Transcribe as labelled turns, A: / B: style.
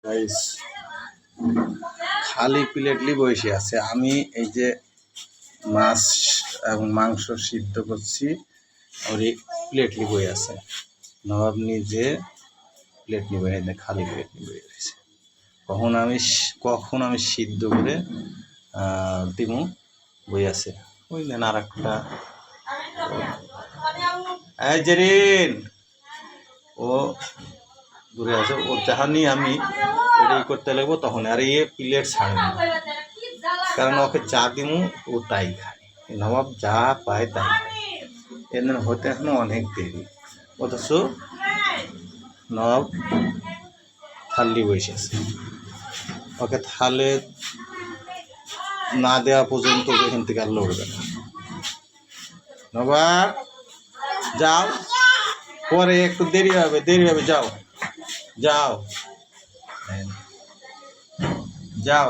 A: Guys খালি প্লেটলি বসে আছে। আমি এই যে মাছ এবং মাংস সিদ্ধ করছি আর এই প্লেটলি বই আছে। নবাব নিজে প্লেট নিবে খালি প্লেট নিবে রয়েছে। কখন আমি সিদ্ধ করে দিমু বই আছে। ওই দেন আর একটা জেরিন ও ঘুরে আছে। ও যাহানি আমি রেডি করতে লাগবো তখন আর এ প্লেট ছাড়বে না, কারণ ওকে যা দিমু ও তাই খায়। নবাব যা পায় তাই খায়। এর হতে এখনো অনেক দেরি, অথচ নবাব থালি বসেছে। ওকে থালে না দেওয়া পর্যন্ত এখান থেকে আর লড়বে না। নবাব যাও, পরে একটু দেরি হবে যাও যাও যাও।